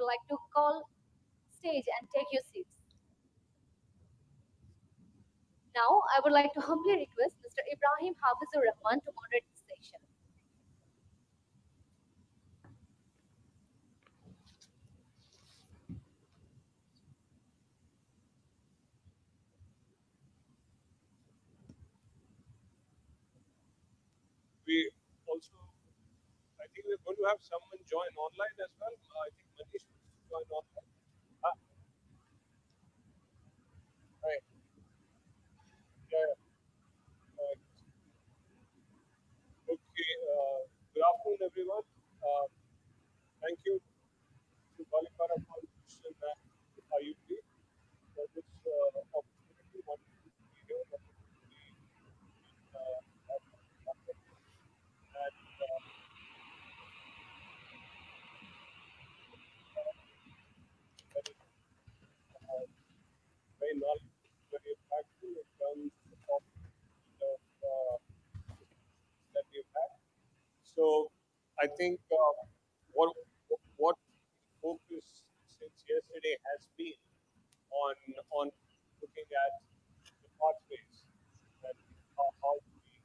would like to call stage and take your seats. Now, I would like to humbly request Mr. Ibrahim Hafeezur Rehman to moderate the session. We also, I think we're going to have someone join online as well. I think Manish wants to join online. Ah, right. Yeah. Right. Okay. Good afternoon, everyone. Uh, Thank you to Balikara Foundation and IUP for this opportunity. Wonderful to be here. Wonderful to be and very, uh, very knowledgeable, very impactful in terms of that we've had. So I think what the focus since yesterday has been on on looking at the pathways and how do we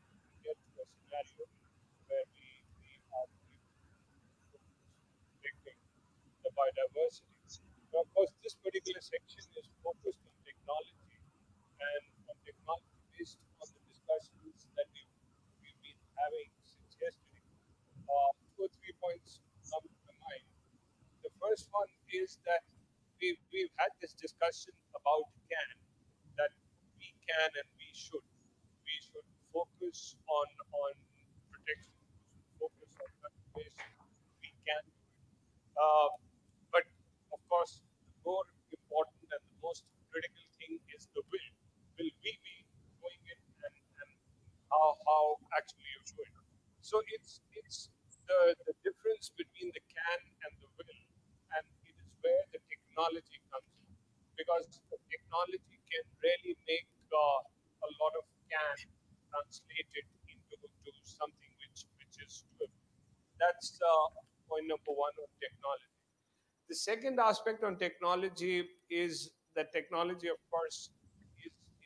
get to a scenario where we are protecting the biodiversity. Now, of course, this particular section is focused on technology and on technology based on the discussions that we've been having since yesterday. Two or three points come to my mind. The first one is that we've had this discussion about can, that we can and we should. We should focus on protection, we should focus on conservation. We can do it. But of course, the more important and the most critical thing is the will. Will we be doing it, and how actually you do it? So it's the difference between the can and the will, and it is where the technology comes in, because the technology can really make a lot of can translated into something which is doable. That's point number one on technology. The second aspect on technology is that technology, of course,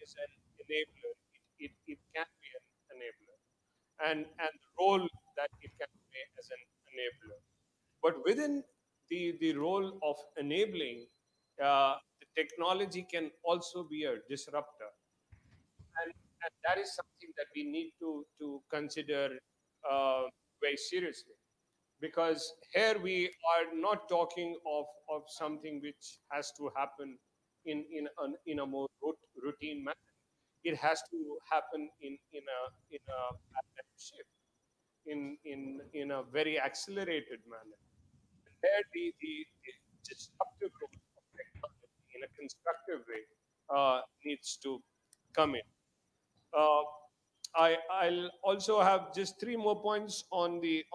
is an enabler. It can be an enabler, and the role that it can play as an enabler. But within the role of enabling, the technology can also be a disruptor, and that is something that we need to consider very seriously, because here we are not talking of something which has to happen in a more routine manner. It has to happen in a paradigm shift, in a very accelerated manner. And there the disruptive role of technology in a constructive way needs to come in. Uh, I'll also have just three more points on the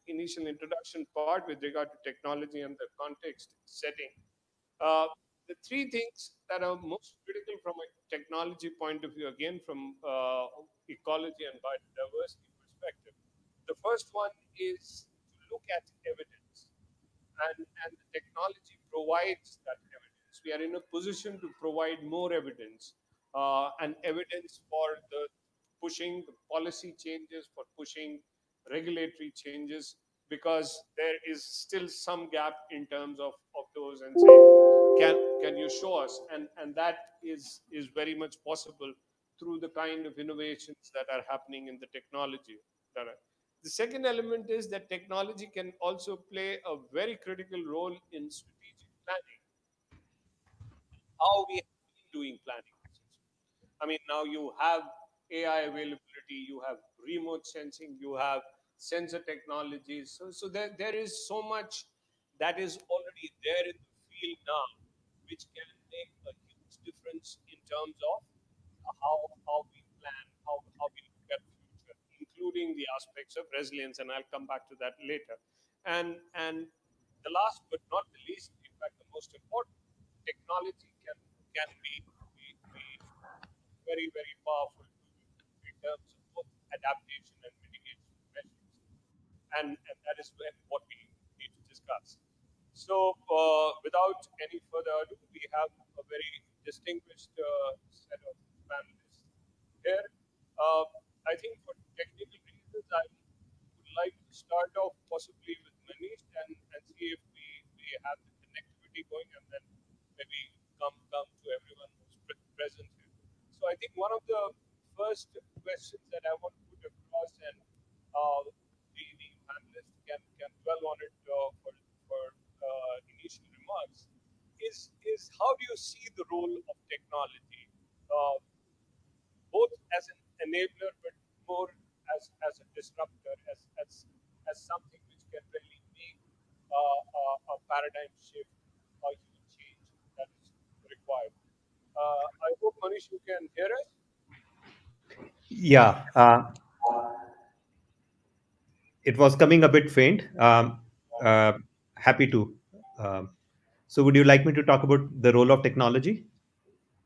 initial introduction part with regard to technology and the context setting. Uh, the three things that are most critical from a technology point of view, again from ecology and biodiversity perspective. The first one is to look at evidence, and the technology provides that evidence. We are in a position to provide more evidence, and evidence for the pushing the policy changes, for pushing regulatory changes, because there is still some gap in terms of those, and say, can you show us? And that is very much possible through the kind of innovations that are happening in the technology. The second element is that technology can also play a very critical role in strategic planning. How we have been doing planning. I mean, now you have AI availability, you have remote sensing, you have sensor technologies. So there is so much that is already there in the field now, which can make a huge difference in terms of how we plan, how we look at the future, including the aspects of resilience, and I'll come back to that later. And the last but not the least, in fact, the most important, technology can be very, very powerful tool in terms of both adaptation and mitigation measures. And that is what we need to discuss. Without any further ado, we have a very distinguished set of panelists here. Uh, I think for technical reasons, I would like to start off possibly with Manish and see if we have the connectivity going, and then maybe come to everyone who's present here. So I think one of the first questions that I want to put across, and the panelists can dwell on it for initial remarks, is how do you see the role of technology, uh, both as an enabler, but more as a disruptor, as something which can really make a paradigm shift, a huge change that is required. I hope, Manish, you can hear us. Yeah, it was coming a bit faint. Uh, Happy to. Um, so, would you like me to talk about the role of technology?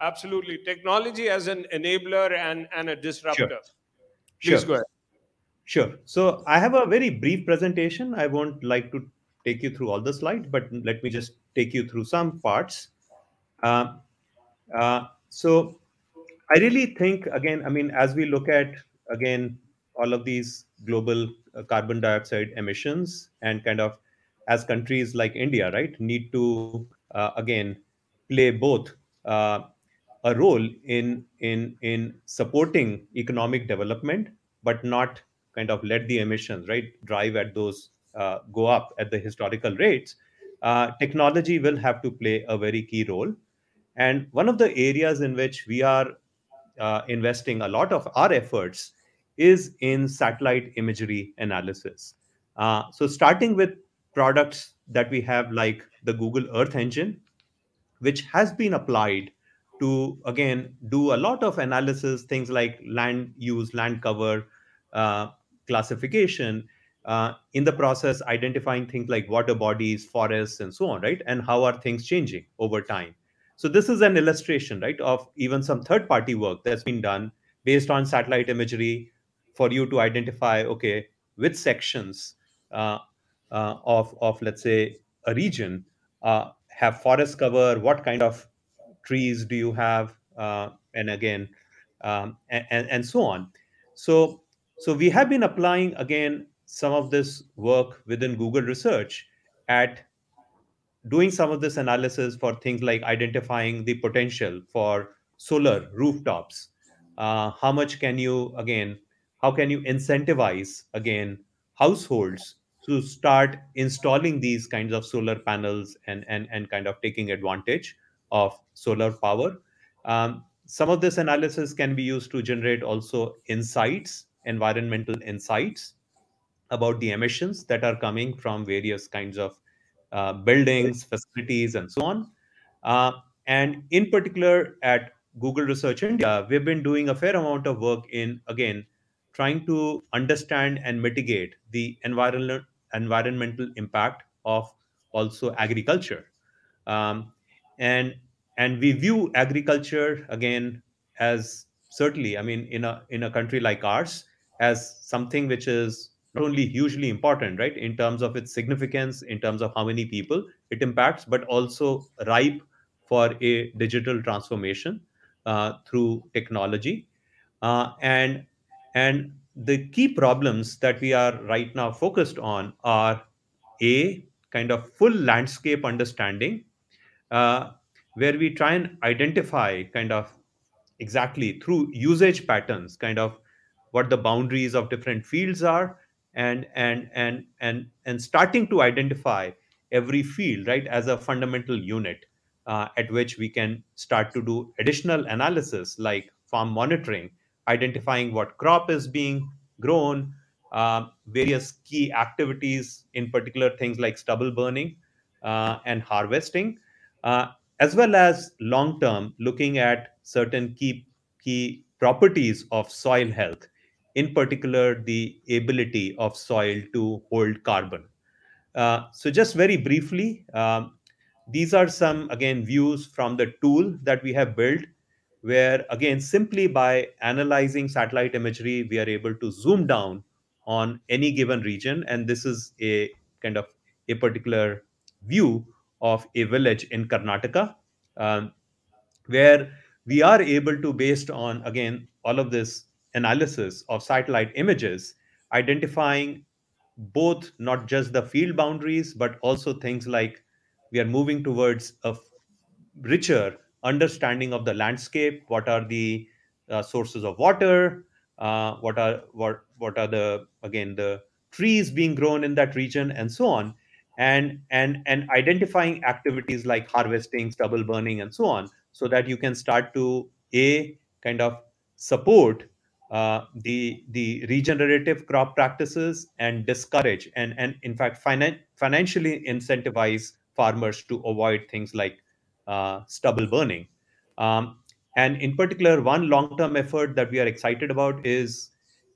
Absolutely. Technology as an enabler and a Sure, disruptor. Please sure, go ahead. sure. So, I have a very brief presentation. I won't like to take you through all the slides, but let me just take you through some parts. Uh, so, I really think, again, I mean, as we look at, again, all of these global carbon dioxide emissions and kind of as countries like India, right, need to, again, play both uh, a role in supporting economic development, but not kind of let the emissions, right, drive at those, go up at the historical rates. Technology will have to play a very key role. And one of the areas in which we are investing a lot of our efforts is in satellite imagery analysis. So, starting with products that we have, like the Google Earth Engine, which has been applied to, again, do a lot of analysis, things like land use, land cover, uh, classification, in the process identifying things like water bodies, forests, and so on, right, and how are things changing over time. So this is an illustration, right, of even some third party work that's been done based on satellite imagery for you to identify, okay, which sections uh, of let's say a region have forest cover, what kind of trees do you have, and again, and so on. So we have been applying, again, some of this work within Google research at doing some of this analysis for things like identifying the potential for solar rooftops. How much can you, again, how can you incentivize, again, households to start installing these kinds of solar panels and kind of taking advantage of solar power? Some of this analysis can be used to generate also insights, environmental insights about the emissions that are coming from various kinds of buildings, facilities, and so on. Uh, and in particular, at Google Research India, we've been doing a fair amount of work in, again, trying to understand and mitigate the environmental impact of also agriculture. Um, and and we view agriculture, again, as certainly, I mean, in a country like ours, as something which is not only hugely important, right, in terms of its significance, in terms of how many people it impacts, but also ripe for a digital transformation through technology. And the key problems that we are right now focused on are, a kind of full landscape understanding, uh, where we try and identify kind of exactly through usage patterns, kind of what the boundaries of different fields are, and starting to identify every field, right, as a fundamental unit, at which we can start to do additional analysis like farm monitoring, identifying what crop is being grown, various key activities, in particular things like stubble burning and harvesting, uh, as well as long term looking at certain key properties of soil health, in particular the ability of soil to hold carbon. So just very briefly, these are some, again, views from the tool that we have built, where, again, simply by analyzing satellite imagery, we are able to zoom down on any given region. And this is a kind of a particular view of a village in Karnataka, um, where we are able to, based on, again, all of this analysis of satellite images, identifying both not just the field boundaries, but also things like we are moving towards a richer understanding of the landscape. What are the sources of water? What are the, again, the trees being grown in that region, and so on, and identifying activities like harvesting, stubble burning, and so on, so that you can start to a kind of support the regenerative crop practices, and discourage and in fact financially incentivize farmers to avoid things like stubble burning. Um, and in particular, one long-term effort that we are excited about is,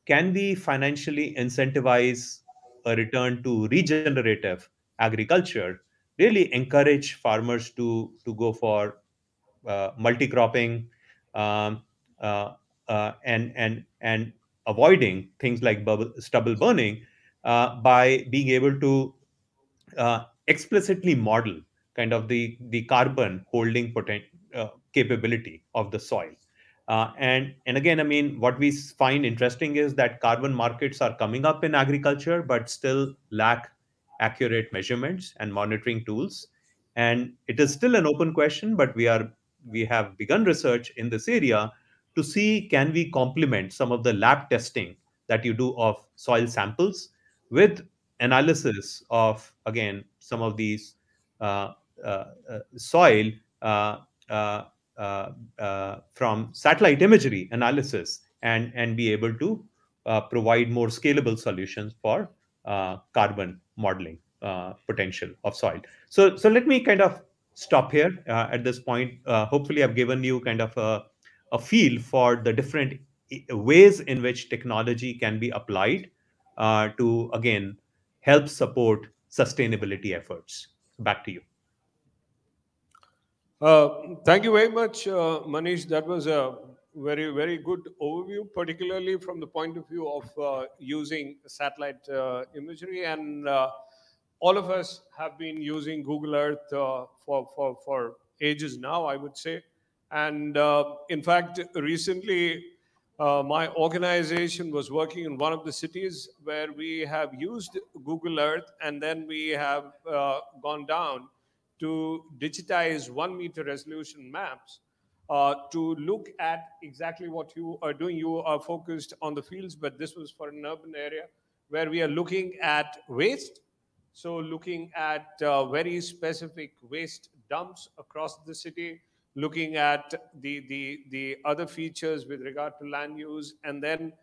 can we financially incentivize a return to regenerative agriculture, really encourage farmers to go for multi-cropping, um, uh, and avoiding things like stubble burning, by being able to explicitly model kind of the carbon holding capability of the soil. And again, I mean, what we find interesting is that carbon markets are coming up in agriculture, but still lack accurate measurements and monitoring tools. And it is still an open question, but we have begun research in this area to see, can we complement some of the lab testing that you do of soil samples with analysis of, again, some of these uh, soil uh, uh, from satellite imagery analysis, and be able to provide more scalable solutions for carbon modeling potential of soil. So let me kind of stop here at this point. Hopefully I've given you kind of a feel for the different ways in which technology can be applied to, again, help support sustainability efforts. Back to you. Thank you very much, Manish. That was a very, very good overview, particularly from the point of view of using satellite imagery. And all of us have been using Google Earth for ages now, I would say. And in fact, recently, my organization was working in one of the cities where we have used Google Earth, and then we have gone down to digitize 1 meter resolution maps to look at exactly what you are doing. You are focused on the fields, but this was for an urban area where we are looking at waste. So, looking at very specific waste dumps across the city, looking at the other features with regard to land use, and then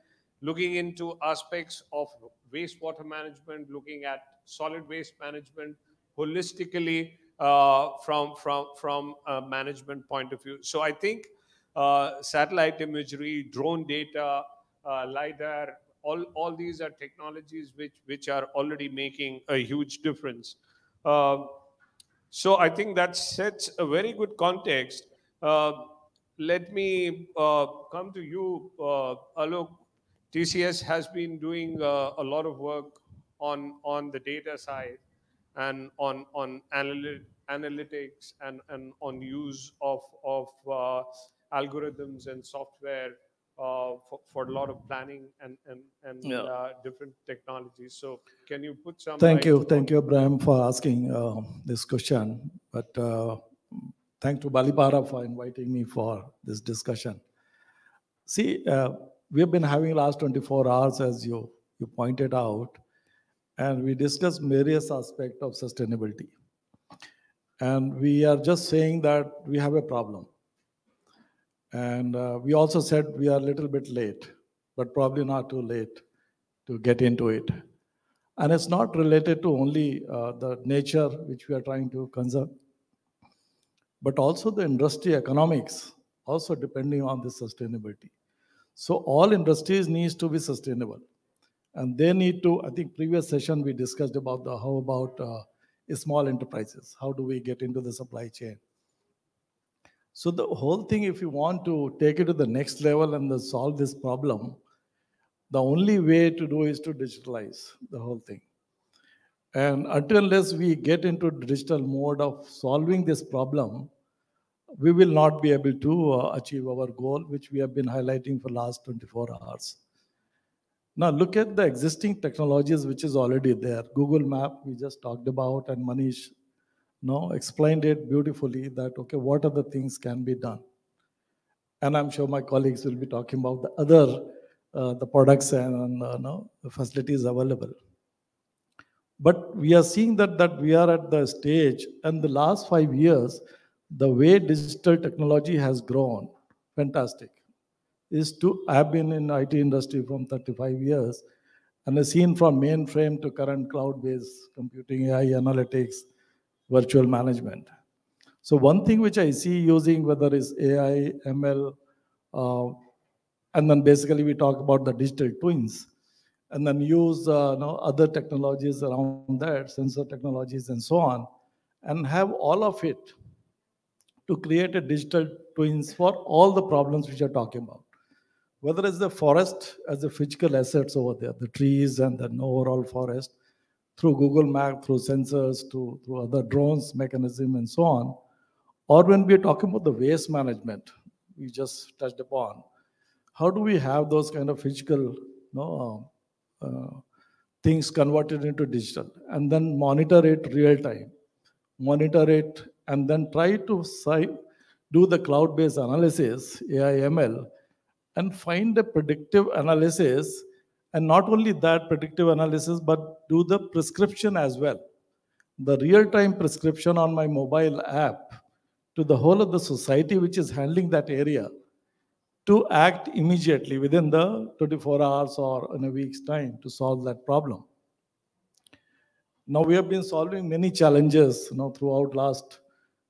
looking into aspects of wastewater management, looking at solid waste management holistically from a management point of view. So I think satellite imagery, drone data, LiDAR, all these are technologies which are already making a huge difference. Uh, so I think that sets a very good context. Uh, Let me come to you, Alok. TCS has been doing a lot of work on the data side and on analytics and on use of algorithms and software for a lot of planning and Yeah. different technologies. So can you put some Thank light you. on? Thank you, Ibrahim, for asking this question. But thanks to Balipara for inviting me for this discussion. See, we have been having last 24 hours, as you pointed out, and we discussed various aspects of sustainability. And we are just saying that we have a problem. And we also said we are a little bit late, but probably not too late to get into it. And it's not related to only the nature which we are trying to conserve, but also the industry economics, also depending on the sustainability. So all industries needs to be sustainable. And they need to, I think previous session we discussed about how about small enterprises, how do we get into the supply chain? So the whole thing, if you want to take it to the next level and solve this problem, the only way to do is to digitalize the whole thing. And until unless we get into digital mode of solving this problem, we will not be able to achieve our goal, which we have been highlighting for last 24 hours. Now look at the existing technologies which is already there. Google Map we just talked about, and Manish explained it beautifully that okay, what other things can be done. And I'm sure my colleagues will be talking about the other the products and the facilities available. But we are seeing that we are at the stage, and the last 5 years, the way digital technology has grown, fantastic. Is to I've been in IT industry from 35 years, and I've seen from mainframe to current cloud-based computing, AI, analytics, virtual management. So one thing which I see using whether it's AI, ML, uh, and then basically we talk about the digital twins, and then use other technologies around that, sensor technologies and so on, and have all of it to create a digital twins for all the problems which you're talking about. Whether it's the forest as the physical assets over there, the trees and the overall forest, through Google Map, through sensors, through other drones mechanism and so on, or when we're talking about the waste management, we just touched upon, how do we have those kind of physical things converted into digital and then monitor it real time, monitor it, and then try to do the cloud based analysis, AI, ML, and find a predictive analysis. And not only that predictive analysis, but do the prescription as well. The real time prescription on my mobile app to the whole of the society which is handling that area to act immediately within the 24 hours or in a week's time to solve that problem. Now we have been solving many challenges throughout last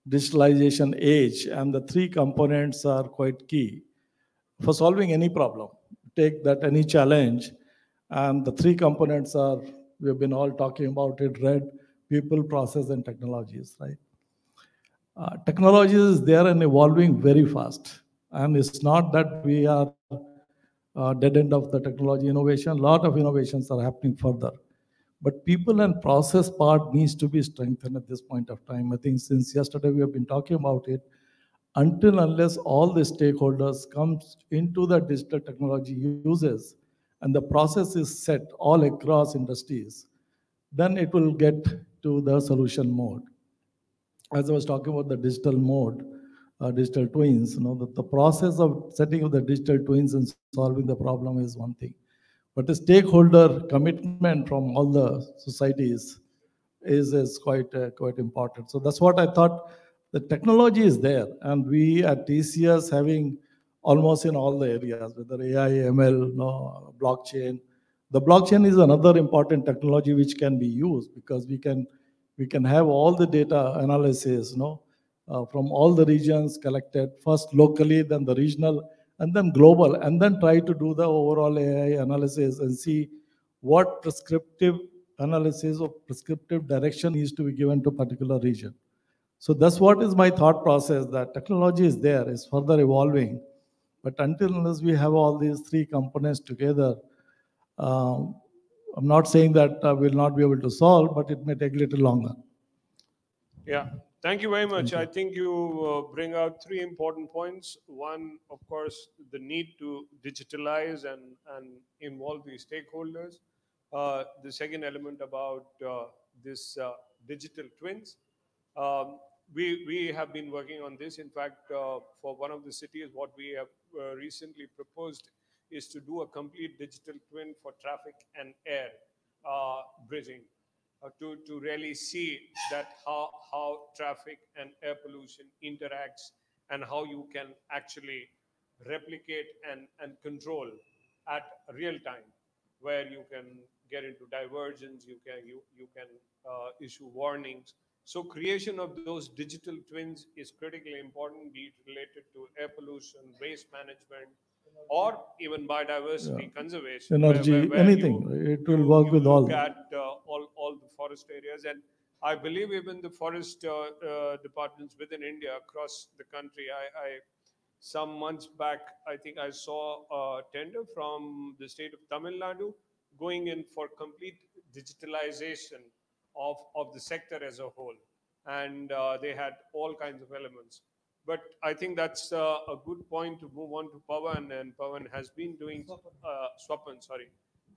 digitalization age, and the three components are quite key for solving any problem. Take that any challenge, and the three components are, we have been all talking about it, red, people, process, and technologies, right? Technology is there and evolving very fast. And it's not that we are dead end of the technology innovation. A lot of innovations are happening further. But people and process part needs to be strengthened at this point of time. I think since yesterday we have been talking about it. Until unless all the stakeholders comes into the digital technology uses and the process is set all across industries, then it will get to the solution mode. As I was talking about the digital mode, digital twins, the process of setting up the digital twins and solving the problem is one thing. But the stakeholder commitment from all the societies is quite important. So that's what I thought. The technology is there, and we at TCS having almost in all the areas, whether AI, ML, blockchain. The blockchain is another important technology which can be used because we can have all the data analysis, from all the regions collected first locally, then the regional, and then global, and then try to do the overall AI analysis and see what prescriptive analysis or prescriptive direction needs to be given to a particular region. So that's what is my thought process, that technology is there, is further evolving. But until unless we have all these three components together, um, I'm not saying that we'll not be able to solve, but it may take a little longer. Yeah, thank you very much. Thank you. I think you bring out three important points. One, of course, the need to digitalize and involve the stakeholders. The second element about this digital twins. Um, we have been working on this. In fact, for one of the cities, what we have recently proposed is to do a complete digital twin for traffic and air bridging, to really see that how traffic and air pollution interacts and how you can actually replicate and control at real time, where you can get into divergence, you can issue warnings. So creation of those digital twins is critically important, be it related to air pollution, waste management, or even Yeah. biodiversity conservation, Energy, where anything. It will work you with look all. at all the forest areas. And I believe even the forest departments within India across the country. Some months back, I think I saw a tender from the state of Tamil Nadu going in for complete digitalization of the sector as a whole. And they had all kinds of elements. But I think that's a good point to move on to Pawan, and Pawan has been doing, Swapan, sorry,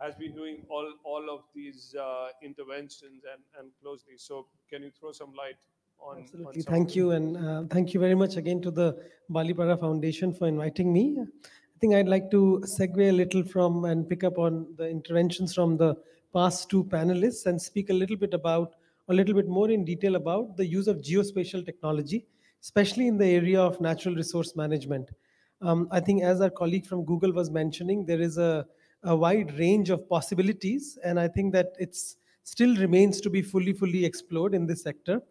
has been doing all of these interventions and closely. So can you throw some light on Absolutely. some of Thank it? you. And thank you very much again to the Balipara Foundation for inviting me. I think I'd like to segue a little from and pick up on the interventions from the past two panelists and speak a little bit about, a little bit more in detail about the use of geospatial technology, especially in the area of natural resource management. I think, as our colleague from Google was mentioning, there is a wide range of possibilities, and I think that it's still remains to be fully explored in this sector.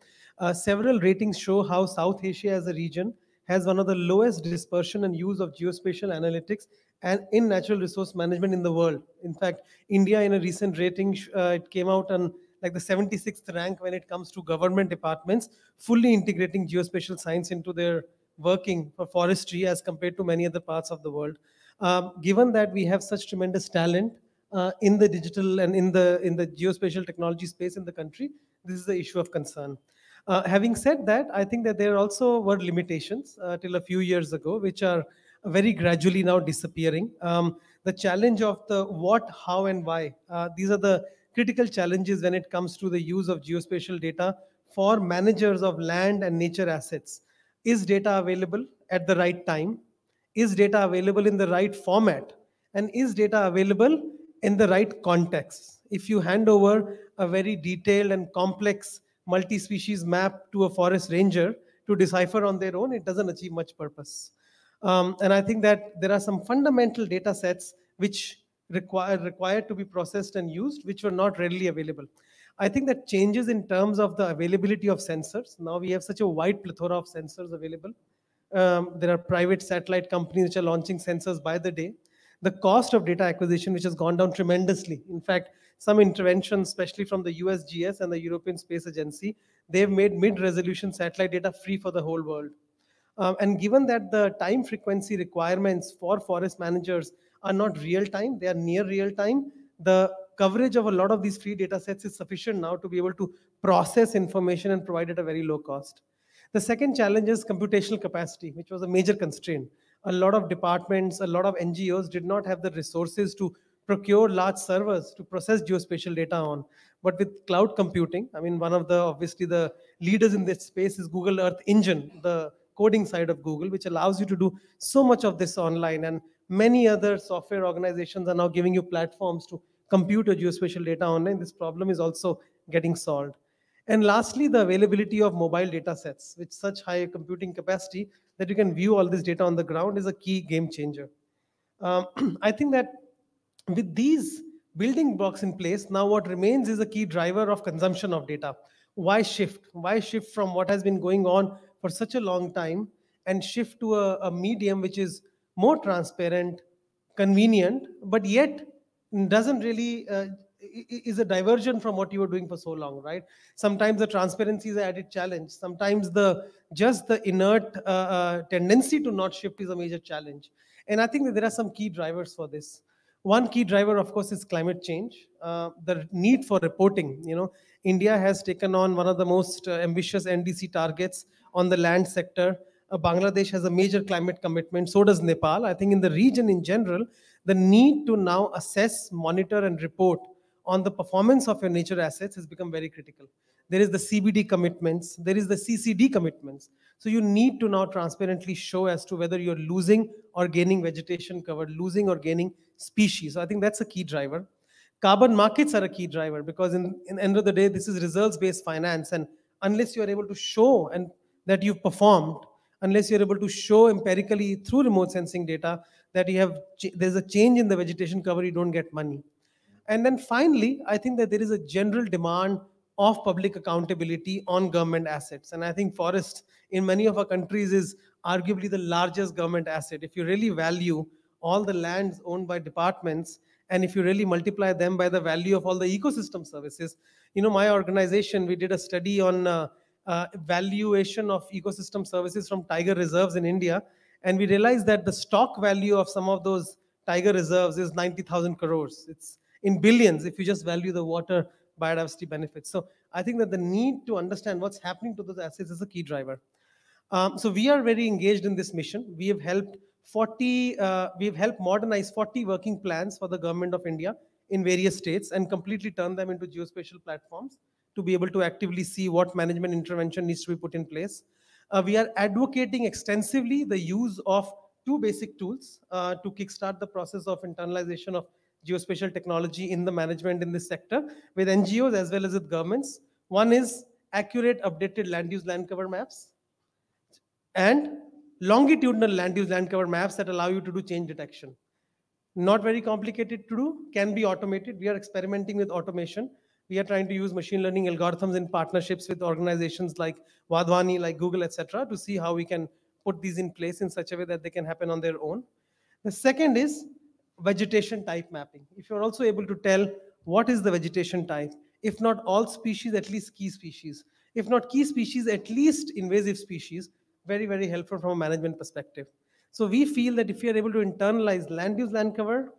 Several ratings show how South Asia as a region has one of the lowest dispersion and use of geospatial analytics and in natural resource management in the world. In fact, India in a recent rating, it came out on like the 76th rank when it comes to government departments fully integrating geospatial science into their working for forestry as compared to many other parts of the world. Given that we have such tremendous talent in the digital and in the geospatial technology space in the country, this is the issue of concern. Having said that, I think that there also were limitations till a few years ago, which are very gradually now disappearing. The challenge of the what, how, and why. These are the critical challenges when it comes to the use of geospatial data for managers of land and nature assets. Is data available at the right time? Is data available in the right format? And is data available in the right context? If you hand over a very detailed and complex multi-species map to a forest ranger to decipher on their own, it doesn't achieve much purpose. And I think that there are some fundamental data sets which required to be processed and used, which were not readily available. I think that changes in terms of the availability of sensors. Now we have such a wide plethora of sensors available. There are private satellite companies which are launching sensors by the day. The cost of data acquisition, which has gone down tremendously. In fact, some interventions, especially from the USGS and the European Space Agency, they've made mid-resolution satellite data free for the whole world. And given that the time frequency requirements for forest managers are not real time, they are near real time, the coverage of a lot of these free data sets is sufficient now to be able to process information and provide at a very low cost. The second challenge is computational capacity, which was a major constraint. A lot of departments, a lot of NGOs did not have the resources to procure large servers to process geospatial data on. But with cloud computing, I mean, one of the obviously the leaders in this space is Google Earth Engine, the coding side of Google, which allows you to do so much of this online. And many other software organizations are now giving you platforms to compute your geospatial data online. This problem is also getting solved. And lastly, the availability of mobile data sets with such high computing capacity that you can view all this data on the ground is a key game changer. I think that with these building blocks in place, now what remains is a key driver of consumption of data. Why shift? Why shift from what has been going on for such a long time and shift to a medium which is more transparent, convenient, but yet doesn't really is a diversion from what you were doing for so long, right? Sometimes the transparency is an added challenge. Sometimes the just the inert tendency to not shift is a major challenge. And I think that there are some key drivers for this. One key driver, of course, is climate change. The need for reporting. You know, India has taken on one of the most ambitious NDC targets on the land sector. Bangladesh has a major climate commitment. So does Nepal. I think in the region in general, the need to now assess, monitor, and report on the performance of your nature assets has become very critical. There is the CBD commitments, there is the CCD commitments. So you need to now transparently show as to whether you're losing or gaining vegetation cover, losing or gaining species. So I think that's a key driver. Carbon markets are a key driver because in the end of the day, this is results-based finance. And unless you're able to show and that you've performed, unless you're able to show empirically through remote sensing data that you have there's a change in the vegetation cover, you don't get money. And then finally, I think that there is a general demand of public accountability on government assets. And I think forest in many of our countries is arguably the largest government asset. If you really value all the lands owned by departments, and if you really multiply them by the value of all the ecosystem services, you know, my organization, we did a study on valuation of ecosystem services from tiger reserves in India. And we realized that the stock value of some of those tiger reserves is 90,000 crores. It's in billions if you just value the water biodiversity benefits. So I think that the need to understand what's happening to those assets is a key driver. So we are very engaged in this mission. We have helped 40, we have helped modernize 40 working plans for the government of India in various states and completely turn them into geospatial platforms to be able to actively see what management intervention needs to be put in place. We are advocating extensively the use of two basic tools to kickstart the process of internalization of geospatial technology in the management in this sector with NGOs as well as with governments. One is accurate updated land use land cover maps and longitudinal land use land cover maps that allow you to do change detection. Not very complicated to do, can be automated. We are experimenting with automation. We are trying to use machine learning algorithms in partnerships with organizations like Wadhwani, like Google, etc., to see how we can put these in place in such a way that they can happen on their own. The second is vegetation type mapping. If you're also able to tell what is the vegetation type, if not all species, at least key species. If not key species, at least invasive species, very, very helpful from a management perspective. So we feel that if we are able to internalize land use, land cover,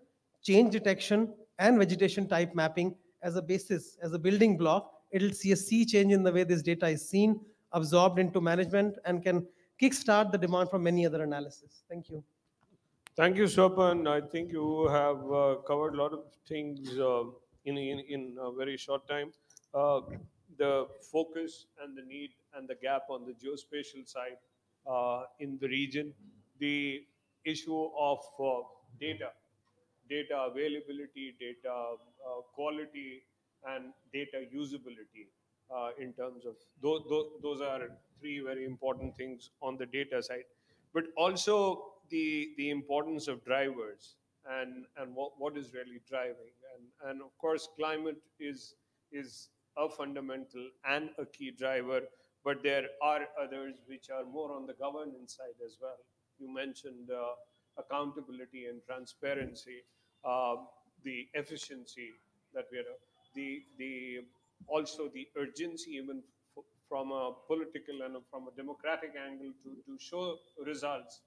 change detection, and vegetation type mapping as a basis, as a building block, it'll see a sea change in the way this data is seen, absorbed into management, and can kickstart the demand for many other analysis. Thank you. Thank you, Swapan. I think you have covered a lot of things in a very short time. Uh, the focus and the need and the gap on the geospatial side in the region, the issue of data, data availability, data quality, and data usability in terms of those are three very important things on the data side. But also the importance of drivers and what is really driving. And of course, climate is a fundamental and a key driver, but there are others which are more on the governance side as well. You mentioned accountability and transparency, the efficiency that we are, the also the urgency even from a political and from a democratic angle to show results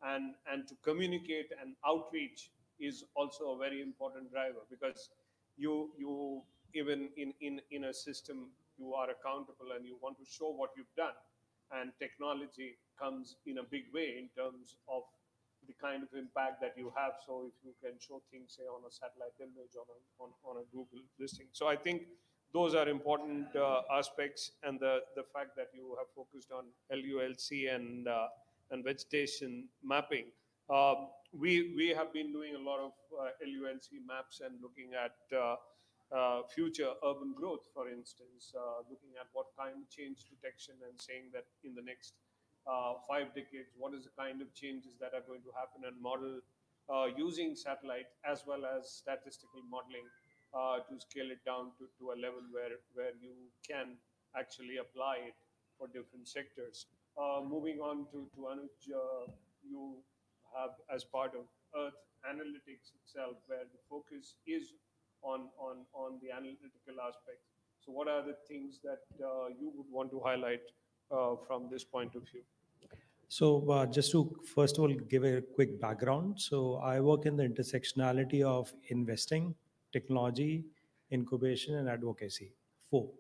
and to communicate and outreach is also a very important driver, because you even in a system you are accountable and you want to show what you've done, and technology comes in a big way in terms of the kind of impact that you have. So if you can show things, say, on a satellite image, on a Google listing. So I think those are important aspects, and the fact that you have focused on LULC and vegetation mapping. We have been doing a lot of LULC maps and looking at future urban growth, for instance, looking at what kind of change detection and saying that in the next 5 decades, what is the kind of changes that are going to happen, and model using satellite as well as statistical modeling to scale it down to a level where you can actually apply it for different sectors. Moving on to Anuj, you have as part of Earth Analytics itself, where the focus is on the analytical aspect. So, what are the things that you would want to highlight from this point of view? So, just to first of all give a quick background. So, I work in the intersectionality of investing, technology, incubation, and advocacy. Four.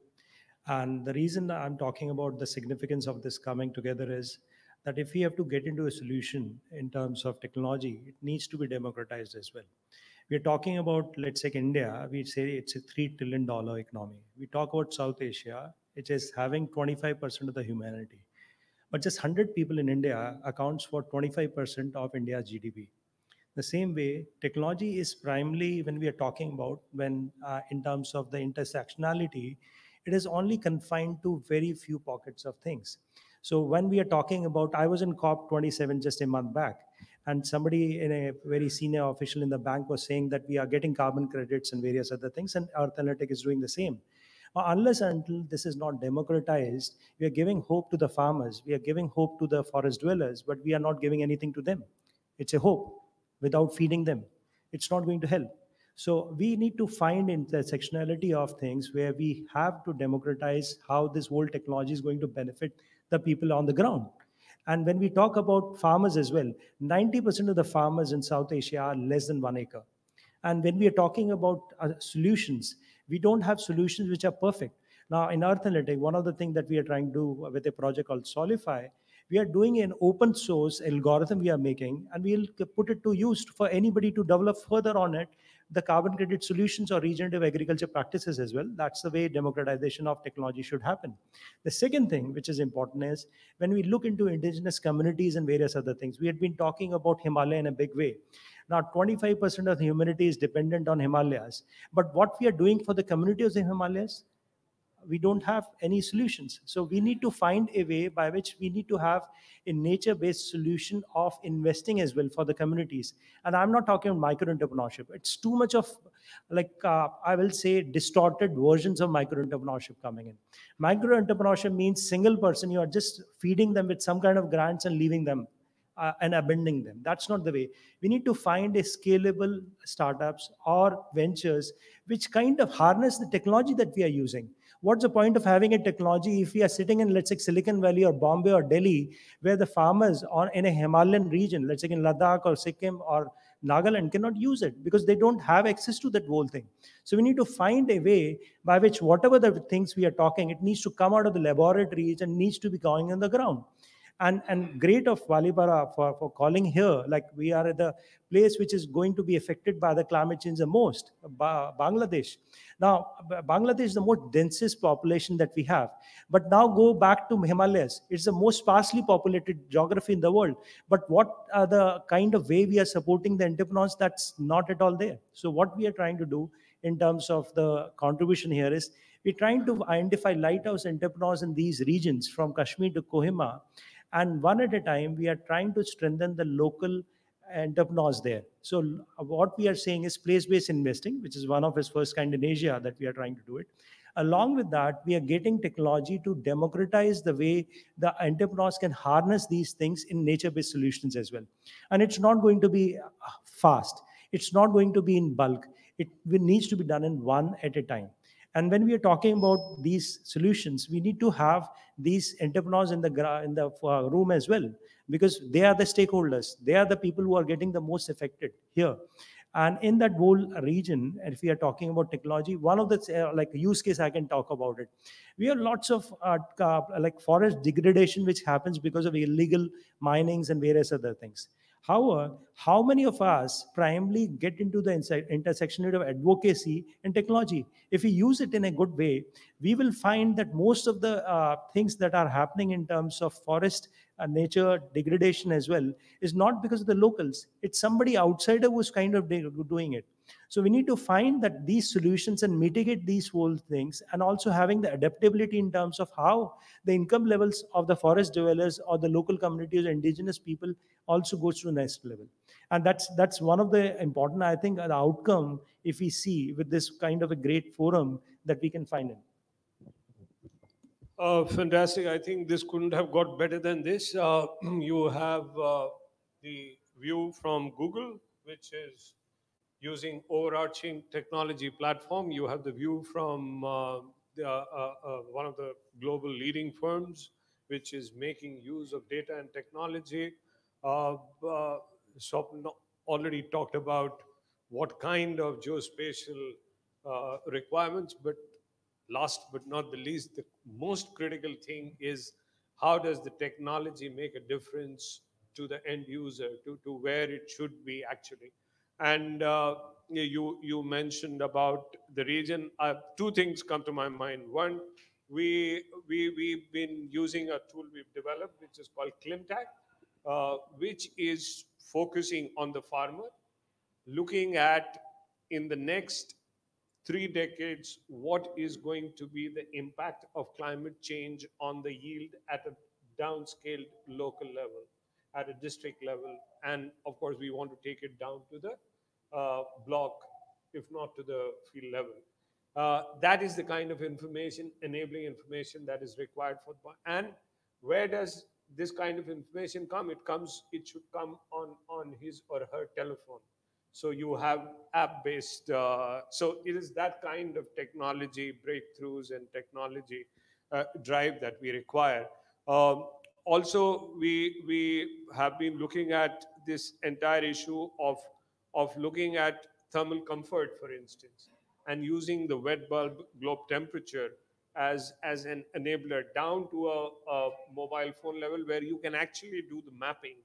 And the reason that I'm talking about the significance of this coming together is that if we have to get into a solution in terms of technology, it needs to be democratized as well. We're talking about, let's say, India, we say it's a $3 trillion economy. We talk about South Asia, it is having 25% of the humanity. But just 100 people in India accounts for 25% of India's GDP. The same way, technology is primarily, when we are talking about, when in terms of the intersectionality, it is only confined to very few pockets of things. So when we are talking about, I was in COP27 just a month back, and somebody in a very senior official in the bank was saying that we are getting carbon credits and various other things, and Earth Analytic is doing the same. Unless and until this is not democratized, we are giving hope to the farmers, we are giving hope to the forest dwellers, but we are not giving anything to them. It's a hope. Without feeding them, it's not going to help. So we need to find intersectionality of things where we have to democratize how this whole technology is going to benefit the people on the ground. And when we talk about farmers as well, 90% of the farmers in South Asia are less than 1 acre. And when we are talking about solutions, we don't have solutions which are perfect. Now, in Earth Analytic, one of the things that we are trying to do with a project called Solify, we are doing an open source algorithm we are making, and we'll put it to use for anybody to develop further on it the carbon credit solutions or regenerative agriculture practices as well. That's the way democratization of technology should happen. The second thing, which is important, is when we look into indigenous communities and various other things, we had been talking about Himalaya in a big way. Now, 25% of the humanity is dependent on Himalayas. But what we are doing for the community of the Himalayas, we don't have any solutions. So we need to find a way by which we need to have a nature-based solution of investing as well for the communities. And I'm not talking about micro entrepreneurship. It's too much of, like, I will say, distorted versions of micro entrepreneurship coming in. Micro entrepreneurship means single person, you are just feeding them with some kind of grants and leaving them and abandoning them. That's not the way. We need to find a scalable startups or ventures which kind of harness the technology that we are using. What's the point of having a technology if we are sitting in, let's say, Silicon Valley or Bombay or Delhi, where the farmers on in a Himalayan region, let's say in Ladakh or Sikkim or Nagaland, cannot use it because they don't have access to that whole thing. So we need to find a way by which whatever the things we are talking, it needs to come out of the laboratories and needs to be going on the ground. And great of Valipara for calling here, like we are at the place which is going to be affected by the climate change the most, Bangladesh. Now, Bangladesh is the most densest population that we have. But now go back to Himalayas. It's the most sparsely populated geography in the world. But what are the kind of way we are supporting the entrepreneurs? That's not at all there. So what we are trying to do in terms of the contribution here is we're trying to identify lighthouse entrepreneurs in these regions from Kashmir to Kohima, and one at a time we are trying to strengthen the local entrepreneurs there. So what we are saying is place-based investing, which is one of its first kind in Asia that we are trying to do it. Along with that, we are getting technology to democratize the way the entrepreneurs can harness these things in nature-based solutions as well. And it's not going to be fast. It's not going to be in bulk. It needs to be done in one at a time. And when we are talking about these solutions, we need to have these entrepreneurs in the room as well, because they are the stakeholders. They are the people who are getting the most affected here. And in that whole region, and if we are talking about technology, one of the like use case I can talk about it. We have lots of like forest degradation which happens because of illegal minings and various other things. However, how many of us primarily get into the intersection of advocacy and technology? If we use it in a good way, we will find that most of the things that are happening in terms of forest nature degradation as well is not because of the locals. It's somebody outsider who's kind of doing it. So we need to find that these solutions and mitigate these whole things, and also having the adaptability in terms of how the income levels of the forest dwellers or the local communities or indigenous people also goes to the next level. And that's one of the important, I think, the outcome if we see with this kind of a great forum that we can find in. Fantastic. I think this couldn't have got better than this. You have the view from Google, which is using overarching technology platform. You have the view from one of the global leading firms, which is making use of data and technology. Uh, uh, Swapan already talked about what kind of geospatial requirements, but last but not the least, the most critical thing is how does the technology make a difference to the end user, to where it should be actually. And you mentioned about the region. Two things come to my mind. One, we've been using a tool we've developed, which is called Climtech, which is focusing on the farmer, looking at in the next 3 decades what is going to be the impact of climate change on the yield at a downscaled local level, at a district level, and of course we want to take it down to the block, if not to the field level. That is the kind of information, enabling information, that is required for. And where does this kind of information come? It should come on his or her telephone. So you have app-based. So it is that kind of technology breakthroughs and technology drive that we require. Also, we have been looking at this entire issue of looking at thermal comfort, for instance, and using the wet bulb globe temperature as an enabler down to a mobile phone level where you can actually do the mapping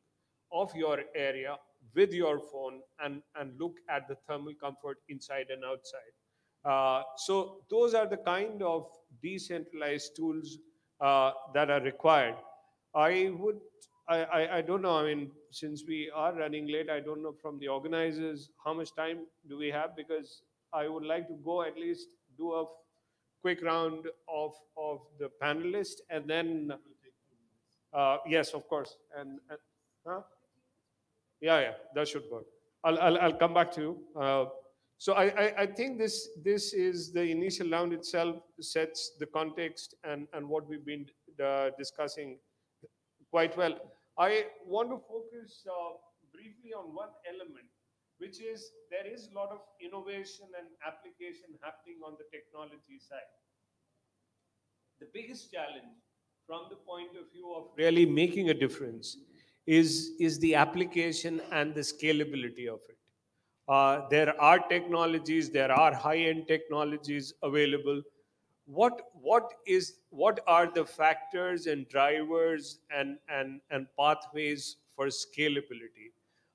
of your area with your phone and look at the thermal comfort inside and outside. So those are the kind of decentralized tools that are required. I would, I don't know. I mean, since we are running late, I don't know from the organizers how much time do we have, because I would like to go at least do a quick round of the panelists and then, yes, of course. And huh? Yeah, that should work. I'll come back to you. So I think this is the initial round itself sets the context and what we've been discussing quite well. I want to focus briefly on one element, which is there is a lot of innovation and application happening on the technology side. The biggest challenge from the point of view of really making a difference is the application and the scalability of it. There are technologies, there are high-end technologies available. What are the factors and drivers and pathways for scalability?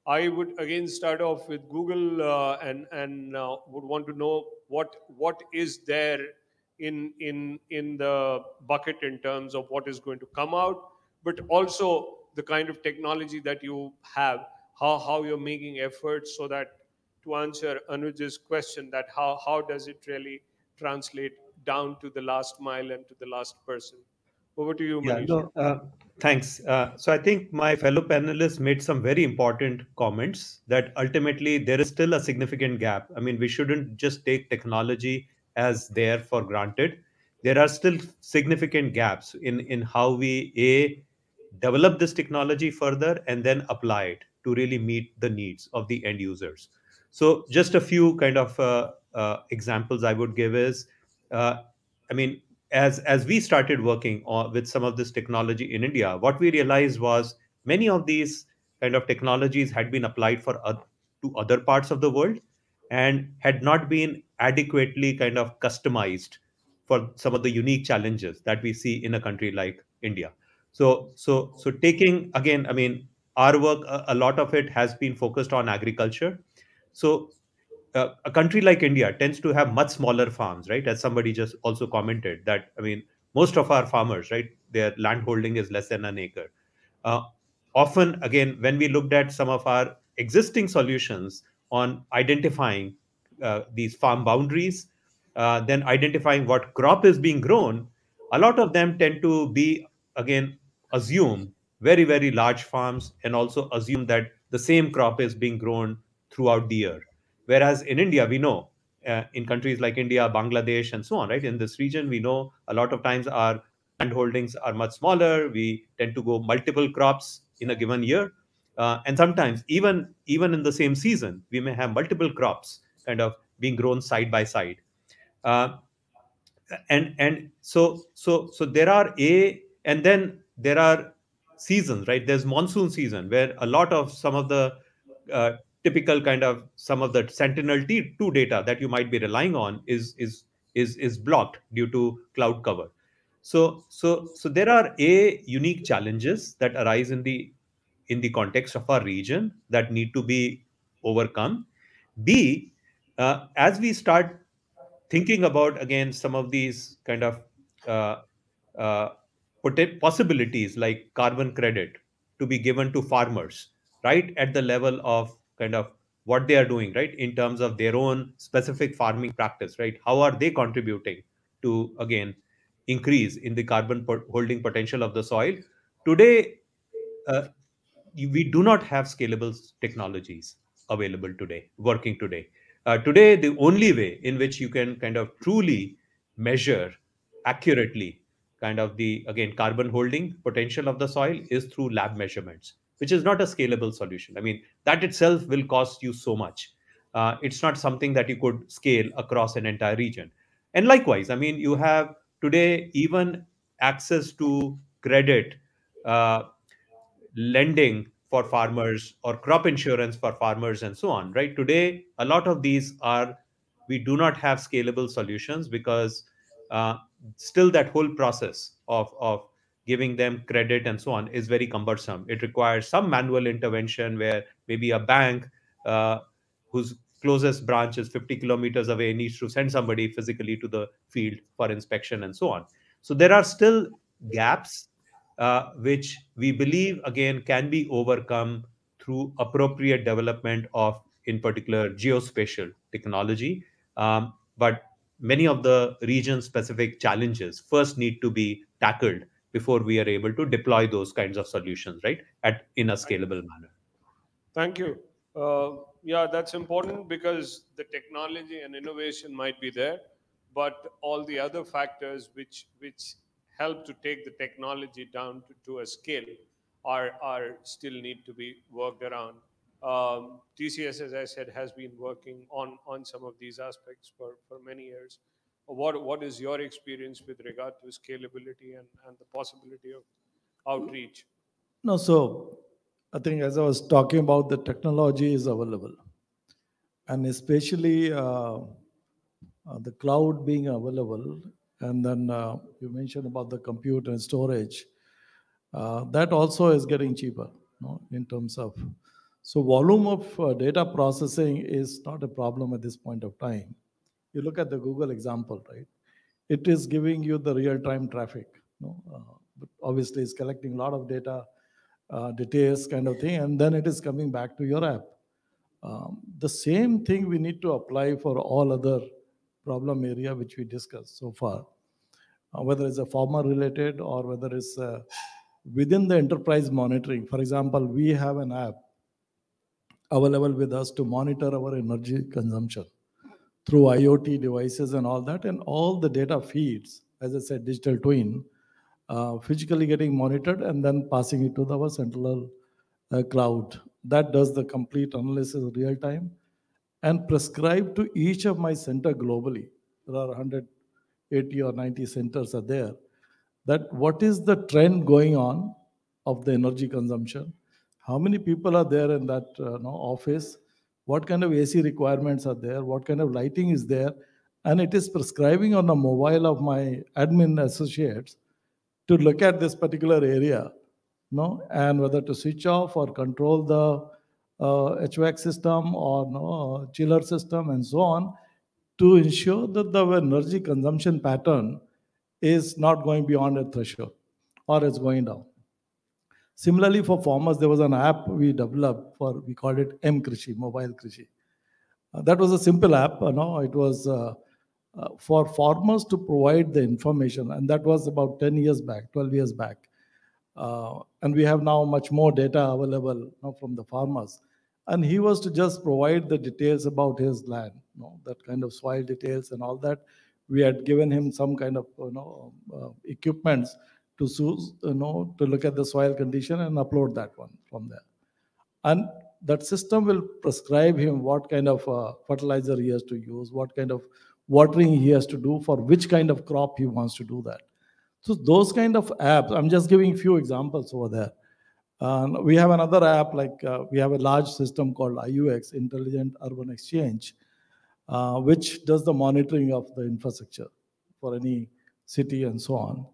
I would again start off with Google, and would want to know what is there in the bucket in terms of what is going to come out, but also the kind of technology that you have, how you're making efforts so that, to answer Anuj's question, that how does it really translate down to the last mile and to the last person. Over to you, Yeah, Manish. no, thanks. So I think my fellow panelists made some very important comments that ultimately there is still a significant gap. I mean, we shouldn't just take technology as there for granted. There are still significant gaps in how we develop this technology further and then apply it to really meet the needs of the end users. So just a few kind of examples I would give is, uh, I mean, as we started working with some of this technology in India, what we realized was many of these kind of technologies had been applied to other parts of the world and had not been adequately kind of customized for some of the unique challenges that we see in a country like India. So taking again, I mean, our work, a lot of it has been focused on agriculture. So a country like India tends to have much smaller farms, right? As somebody just also commented that, I mean, most of our farmers, right, their land holding is less than an acre. Uh, Often, again, when we looked at some of our existing solutions on identifying these farm boundaries, then identifying what crop is being grown, a lot of them tend to be, again, assume very, very large farms and also assume that the same crop is being grown throughout the year. Whereas in India, we know in countries like India, Bangladesh, and so on, right, in this region, we know a lot of times our land holdings are much smaller. We tend to go multiple crops in a given year. And sometimes even in the same season, we may have multiple crops kind of being grown side by side. Uh, and so there are and then there are seasons, right? There's monsoon season where a lot of some of the uh, typical kind of some of the sentinel T2 data that you might be relying on is blocked due to cloud cover. So there are unique challenges that arise in the context of our region that need to be overcome. B, as we start thinking about again some of these kind of uh, uh, possibilities like carbon credit to be given to farmers right at the level of kind of what they are doing, right, in terms of their own specific farming practice, right? How are they contributing to again increase in the carbon holding potential of the soil today? uh, we do not have scalable technologies available today, working today. Today, the only way in which you can kind of truly measure accurately kind of the, again, carbon holding potential of the soil is through lab measurements, which is not a scalable solution. I mean, that itself will cost you so much. It's not something that you could scale across an entire region. And likewise, I mean, you have today even access to credit, uh, lending for farmers or crop insurance for farmers and so on, right? Today, a lot of these are, we do not have scalable solutions because still that whole process of giving them credit and so on is very cumbersome. It requires some manual intervention where maybe a bank whose closest branch is 50 kilometers away needs to send somebody physically to the field for inspection and so on. So there are still gaps which we believe again can be overcome through appropriate development of, in particular, geospatial technology. But many of the region specific challenges first need to be tackled before we are able to deploy those kinds of solutions, right, in a scalable manner. Thank you. Yeah, that's important because the technology and innovation might be there, but all the other factors which help to take the technology down to a scale are still need to be worked around. TCS, as I said, has been working on some of these aspects for many years. What is your experience with regard to scalability and the possibility of outreach? No, so I think as I was talking about, the technology is available, and especially the cloud being available, and then you mentioned about the compute and storage. That also is getting cheaper, in terms of, so volume of data processing is not a problem at this point of time. You look at the Google example, right? It is giving you the real-time traffic. But obviously, it's collecting a lot of data, details kind of thing, and then it is coming back to your app. The same thing we need to apply for all other problem area which we discussed so far, whether it's a farmer related or whether it's within the enterprise monitoring. For example, we have an app available with us to monitor our energy consumption through IoT devices and all that, and all the data feeds, as I said, digital twin, physically getting monitored and then passing it to our central cloud. That does the complete analysis real time and prescribe to each of my center globally. There are 180 or 90 centers are there. That what is the trend going on of the energy consumption? How many people are there in that office? What kind of AC requirements are there? What kind of lighting is there? And it is prescribing on the mobile of my admin associates to look at this particular area, and whether to switch off or control the HVAC system or chiller system and so on, to ensure that the energy consumption pattern is not going beyond a threshold or it's going down. Similarly, for farmers, there was an app we developed for, we called it M-Krishi, Mobile Krishi. That was a simple app. It was for farmers to provide the information, and that was about 10 years back, 12 years back. And we have now much more data available from the farmers. And he was to just provide the details about his land, that kind of soil details and all that. We had given him some kind of equipments to look at the soil condition and upload that one from there. And that system will prescribe him what kind of fertilizer he has to use, what kind of watering he has to do for which kind of crop he wants to do that. So those kind of apps, I'm just giving a few examples over there. We have another app, like we have a large system called IUX, Intelligent Urban Exchange, which does the monitoring of the infrastructure for any city and so on,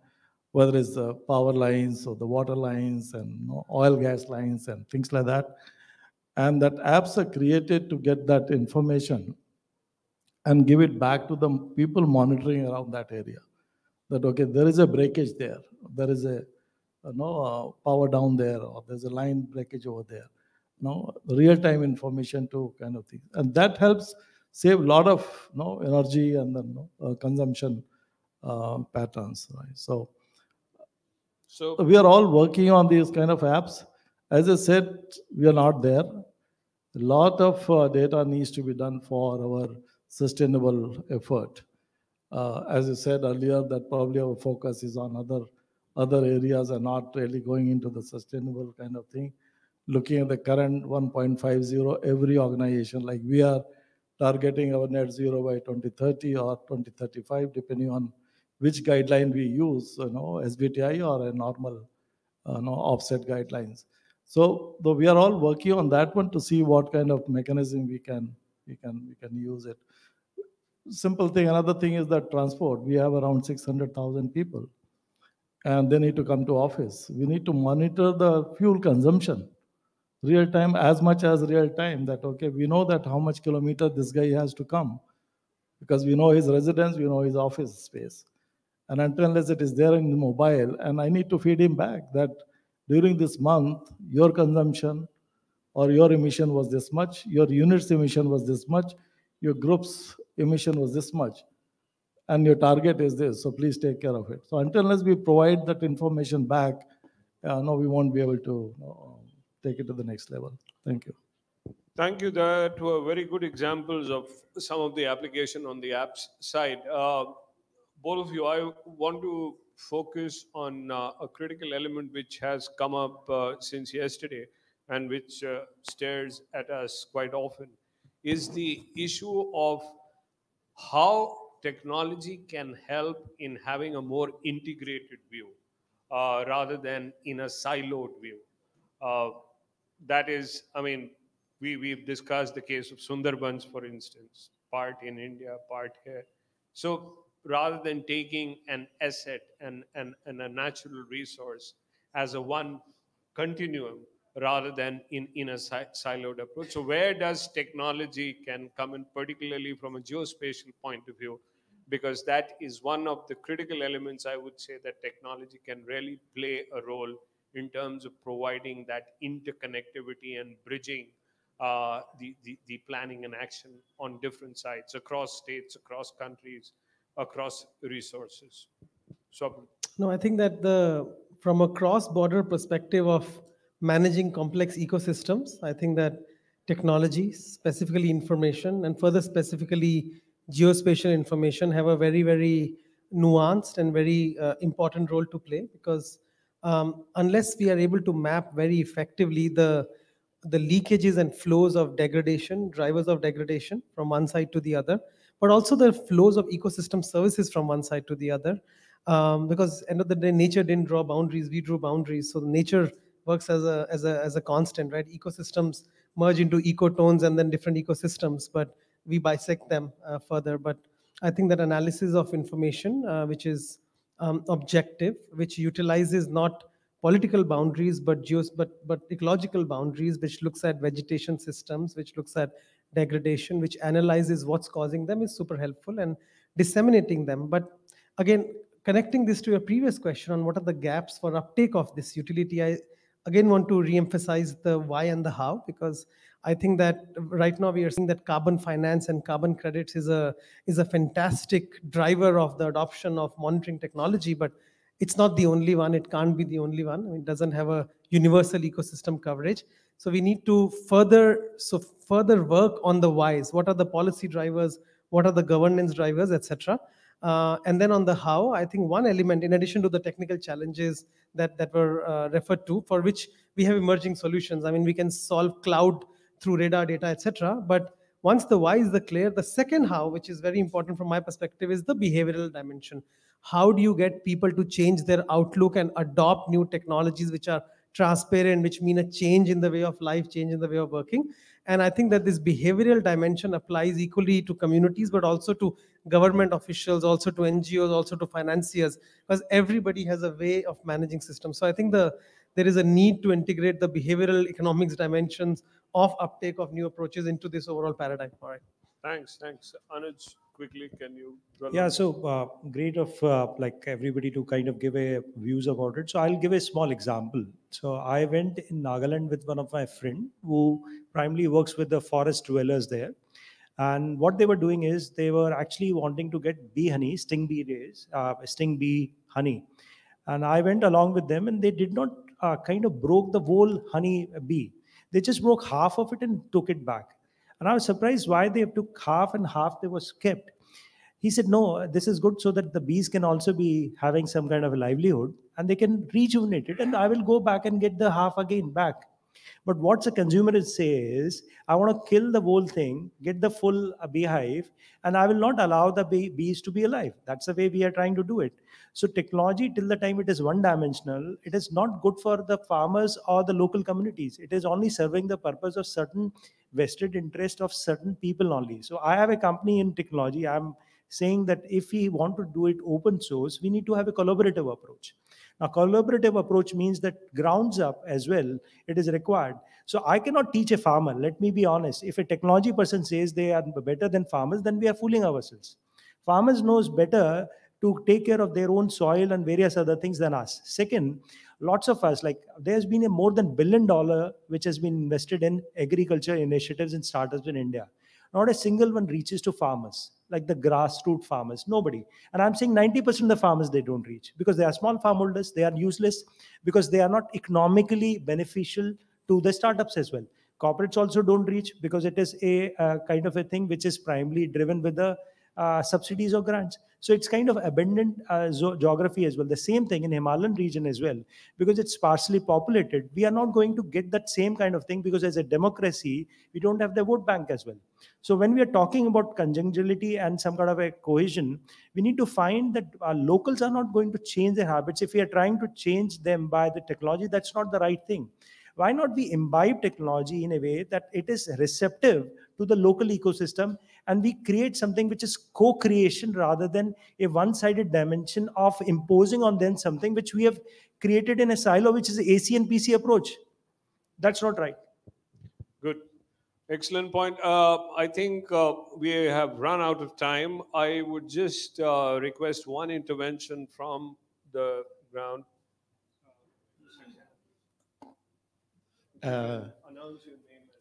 whether it's the power lines or the water lines and oil gas lines and things like that. And that apps are created to get that information and give it back to the people monitoring around that area. That, okay, there is a breakage there, there is a power down there, or there's a line breakage over there. Real-time information to kind of thing. And that helps save a lot of energy and then consumption patterns, right? So we are all working on these kind of apps. As I said, we are not there. A lot of data needs to be done for our sustainable effort. As you said earlier, that probably our focus is on other areas and not really going into the sustainable kind of thing. Looking at the current 1.50, every organization, like we are targeting our net zero by 2030 or 2035, depending on which guideline we use, SBTI or a normal offset guidelines. So we are all working on that one to see what kind of mechanism we can use it. Simple thing. Another thing is that transport. We have around 600,000 people, and they need to come to office. We need to monitor the fuel consumption real time, as much as real time, that okay, we know that how much kilometer this guy has to come, because we know his residence, we know his office space. And until unless it is there in the mobile, and I need to feed him back that during this month, your consumption or your emission was this much, your units emission was this much, your group's emission was this much, and your target is this, so please take care of it. So until unless we provide that information back, no, we won't be able to take it to the next level. Thank you. Thank you. That were very good examples of some of the application on the apps side. Both of you, I want to focus on a critical element which has come up since yesterday and which stares at us quite often, is the issue of how technology can help in having a more integrated view rather than in a siloed view. Uh, that is, I mean, we've discussed the case of Sundarbans, for instance, part in India, part here. So rather than taking an asset and a natural resource as a one continuum rather than in a siloed approach. So where does technology can come in, particularly from a geospatial point of view? Because that is one of the critical elements, I would say, that technology can really play a role in terms of providing that interconnectivity and bridging the planning and action on different sites, across states, across countries, across resources. So, No, I think that from a cross-border perspective of managing complex ecosystems, I think that technology, specifically information, and further specifically geospatial information, have a very, very nuanced and very important role to play, because unless we are able to map very effectively the leakages and flows of degradation, drivers of degradation from one side to the other, but also the flows of ecosystem services from one side to the other. Because end of the day, nature didn't draw boundaries; we drew boundaries. So nature works as a constant, right? Ecosystems merge into ecotones and then different ecosystems, but we bisect them further. But I think that analysis of information, which is objective, which utilizes not political boundaries but ecological boundaries, which looks at vegetation systems, which looks at degradation, which analyzes what's causing them, is super helpful, and disseminating them. But again, connecting this to your previous question on what are the gaps for uptake of this utility, I again want to re-emphasize the why and the how, because I think that right now we are seeing that carbon finance and carbon credits is a fantastic driver of the adoption of monitoring technology, but it's not the only one. It can't be the only one. I mean, it doesn't have a universal ecosystem coverage. So we need to further work on the whys. What are the policy drivers? What are the governance drivers, etc. And then on the how, I think one element, in addition to the technical challenges that were referred to, for which we have emerging solutions. I mean, we can solve cloud through radar data, etc. But once the why is the clear, the second how, which is very important from my perspective, is the behavioral dimension. How do you get people to change their outlook and adopt new technologies which are transparent, which mean a change in the way of life, change in the way of working? And I think that this behavioral dimension applies equally to communities, but also to government officials, also to NGOs, also to financiers, because everybody has a way of managing systems. So I think there is a need to integrate the behavioral economics dimensions of uptake of new approaches into this overall paradigm. All right. thanks. Anuj, quickly, can you dwell Yeah, on so great of like everybody to kind of give a views about it. So I'll give a small example. So I went in Nagaland with one of my friend who primarily works with the forest dwellers there. And what they were doing is they were actually wanting to get bee honey, sting bee honey. And I went along with them, and they did not kind of broke the whole honey bee. They just broke half of it and took it back. And I was surprised why they took half and half they was kept. He said, no, this is good so that the bees can also be having some kind of a livelihood and they can rejuvenate it. And I will go back and get the half again back. But what the consumer is say is, I want to kill the whole thing, get the full beehive, and I will not allow the bees to be alive. That's the way we are trying to do it. So technology, till the time it is one dimensional, it is not good for the farmers or the local communities. It is only serving the purpose of certain vested interest of certain people only. So I have a company in technology. I'm saying that if we want to do it open source, we need to have a collaborative approach. Now, collaborative approach means that grounds up as well, it is required. So I cannot teach a farmer. Let me be honest. If a technology person says they are better than farmers, then we are fooling ourselves. Farmers knows better to take care of their own soil and various other things than us. Second, lots of us, like there's been a more than $1 billion which has been invested in agriculture initiatives and startups in India. Not a single one reaches to farmers, like the grassroots farmers. Nobody. And I'm saying 90% of the farmers they don't reach because they are small farm holders, they are useless, because they are not economically beneficial to the startups as well. Corporates also don't reach because it is a kind of a thing which is primarily driven with the subsidies or grants. So it's kind of abundant geography as well. The same thing in Himalayan region as well, because it's sparsely populated. We are not going to get that same kind of thing because as a democracy, we don't have the vote bank as well. So when we are talking about conjuncturality and some kind of a cohesion, we need to find that our locals are not going to change their habits. If we are trying to change them by the technology, that's not the right thing. Why not we imbibe technology in a way that it is receptive to the local ecosystem, and we create something which is co-creation rather than a one-sided dimension of imposing on them something which we have created in a silo, which is AC and PC approach. That's not right. Good. Excellent point. I think we have run out of time. I would just request one intervention from the ground.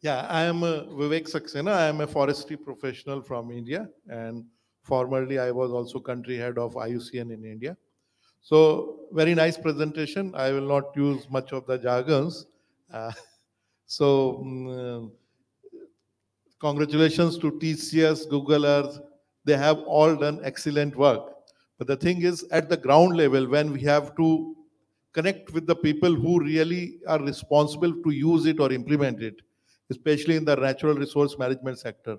Yeah, I am Vivek Saxena. I am a forestry professional from India, and formerly I was also country head of IUCN in India. So very nice presentation. I will not use much of the jargons. Uh, congratulations to TCS, Google Earth. They have all done excellent work. But the thing is, at the ground level, when we have to connect with the people who really are responsible to use it or implement it, especially in the natural resource management sector,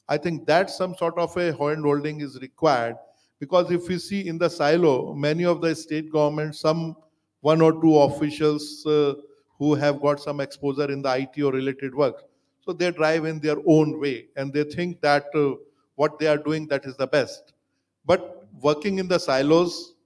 I think that some sort of a hand holding is required, because if you see in the silo, many of the state governments, some one or two officials who have got some exposure in the IT or related work, so they drive in their own way and they think that what they are doing, that is the best. But working in the silos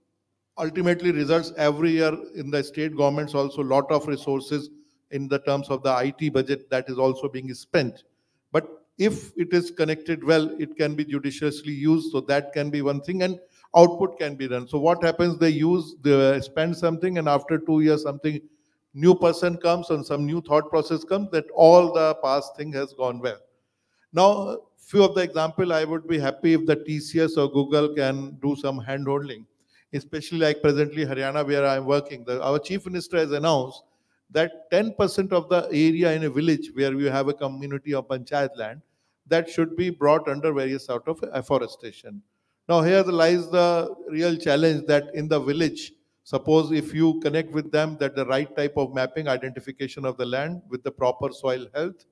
ultimately results every year in the state governments also lot of resources in the terms of the IT budget that is also being spent. But if it is connected well, it can be judiciously used. So that can be one thing, and output can be done. So what happens? They spend something, and after 2 years, something new person comes and some new thought process comes, that all the past thing has gone well. Now, few of the example, I would be happy if the TCS or Google can do some hand holding, especially like presently Haryana where I'm working. Our chief minister has announced that 10% of the area in a village where we have a community of panchayat land, that should be brought under various sort of afforestation. Now here lies the real challenge, that in the village, suppose if you connect with them that the right type of mapping, identification of the land with the proper soil health,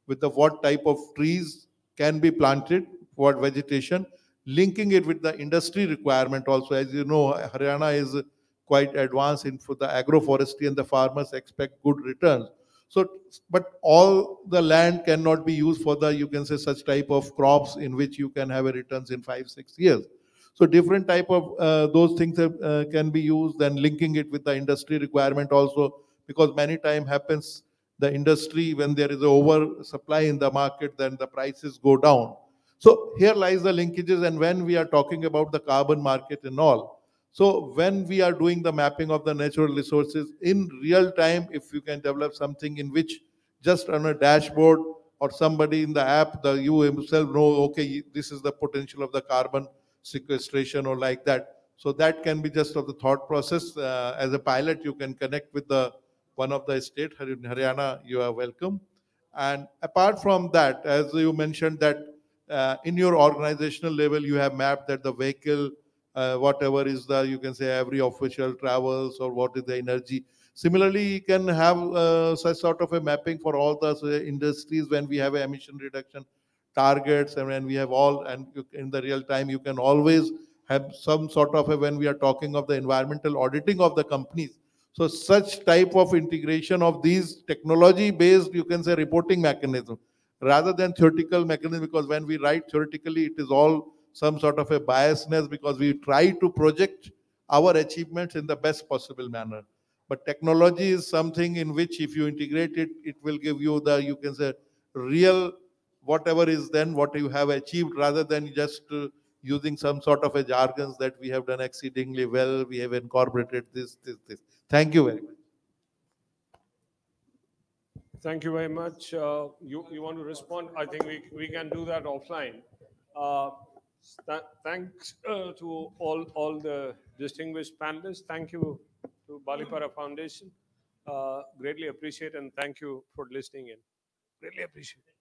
with the what type of trees can be planted, what vegetation, linking it with the industry requirement also. As you know, Haryana is quite advanced in for the agroforestry and the farmers expect good returns. So, but all the land cannot be used for the, you can say, such type of crops in which you can have a returns in 5-6 years. So different type of those things can be used, then linking it with the industry requirement also, because many time happens the industry, when there is an oversupply in the market, then the prices go down. So here lies the linkages. And when we are talking about the carbon market and all, so when we are doing the mapping of the natural resources in real time, if you can develop something in which just on a dashboard or somebody in the app, you himself know, okay, this is the potential of the carbon sequestration or like that. So that can be just of the thought process. As a pilot, you can connect with the one of the state, Haryana, you are welcome. And apart from that, as you mentioned that in your organizational level, you have mapped that the vehicle, whatever is the, you can say every official travels or what is the energy. Similarly, you can have such sort of a mapping for all the industries when we have emission reduction targets, and when we have all, and in the real time, you can always have some sort of a, when we are talking of the environmental auditing of the companies. So such type of integration of these technology-based, you can say, reporting mechanism, rather than theoretical mechanism, because when we write theoretically, it is all some sort of a biasness, because we try to project our achievements in the best possible manner. But technology is something in which if you integrate it, it will give you the, you can say, real whatever is then what you have achieved, rather than just using some sort of a jargons that we have done exceedingly well, we have incorporated this. Thank you very much. Thank you very much. You want to respond? I think we can do that offline. Uh, Thanks to all the distinguished panelists. Thank you to Balipara Foundation. Greatly appreciate, and thank you for listening in. Really appreciate it.